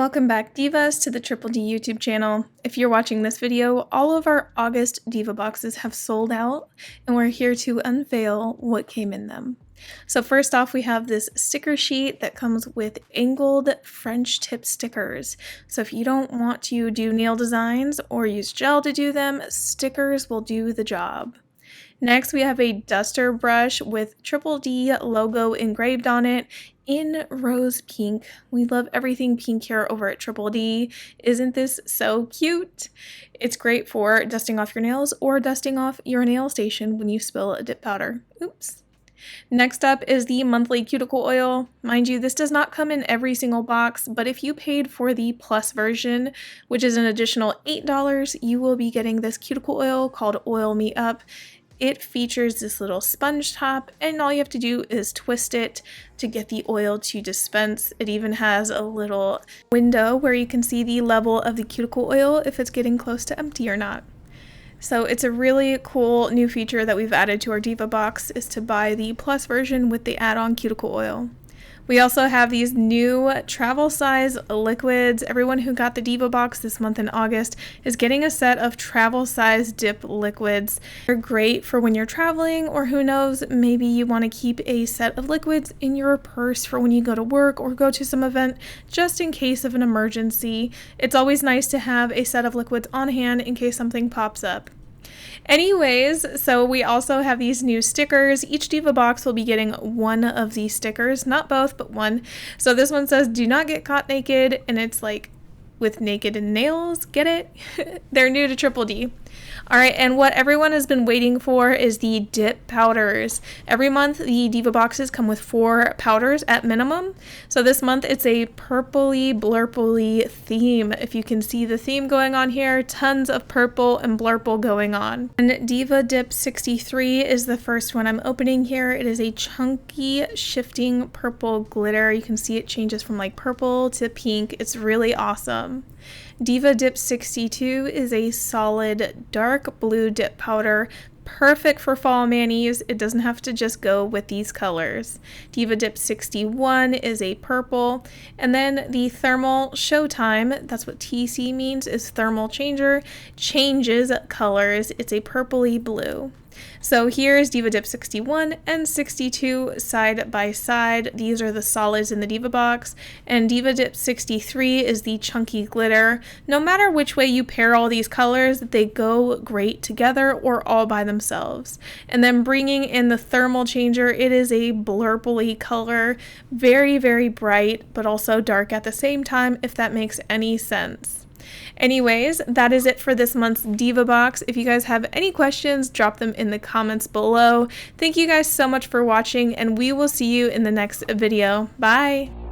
Welcome back, Divas, to the Triple D YouTube channel. If you're watching this video, all of our August Diva boxes have sold out, and we're here to unveil what came in them. So first off, we have this sticker sheet that comes with angled French tip stickers. So if you don't want to do nail designs or use gel to do them, stickers will do the job. Next, we have a duster brush with Triple D logo engraved on it in rose pink. We love everything pink here over at Triple D. Isn't this so cute? It's great for dusting off your nails or dusting off your nail station when you spill a dip powder. Oops. Next up is the monthly cuticle oil. Mind you, this does not come in every single box, but if you paid for the plus version, which is an additional $8, you will be getting this cuticle oil called Oil Me Up. It features this little sponge top, and all you have to do is twist it to get the oil to dispense. It even has a little window where you can see the level of the cuticle oil if it's getting close to empty or not. So it's a really cool new feature that we've added to our Diva box, is to buy the plus version with the add-on cuticle oil. We also have these new travel size liquids. Everyone who got the Diva box this month in August is getting a set of travel size dip liquids. They're great for when you're traveling, or who knows, maybe you want to keep a set of liquids in your purse for when you go to work or go to some event, just in case of an emergency. It's always nice to have a set of liquids on hand in case something pops up. Anyways, so we also have these new stickers. Each Diva box will be getting one of these stickers, not both, but one. So this one says, "Do not get caught naked," and it's like with naked and nails. Get it? They're new to Triple D. All right, and what everyone has been waiting for is the dip powders. Every month, the Diva boxes come with 4 powders at minimum. So this month, it's a purpley blurpley theme. If you can see the theme going on here, tons of purple and blurple going on. And Diva Dip 63 is the first one I'm opening here. It is a chunky, shifting purple glitter. You can see it changes from like purple to pink. It's really awesome. Diva Dip 62 is a solid dark blue dip powder, perfect for fall manis. It doesn't have to just go with these colors. Diva Dip 61 is a purple, and then the Thermal Showtime, that's what TC means, is thermal changer, changes colors. It's a purpley blue. So here's Diva Dip 61 and 62 side by side. These are the solids in the Diva box, and Diva Dip 63 is the chunky glitter. No matter which way you pair all these colors, they go great together or all by themselves. And then bringing in the Thermal Changer, it is a blurply color, very, very bright, but also dark at the same time, if that makes any sense. Anyways, that is it for this month's Diva box. If you guys have any questions, drop them in the comments below. Thank you guys so much for watching, and we will see you in the next video. Bye!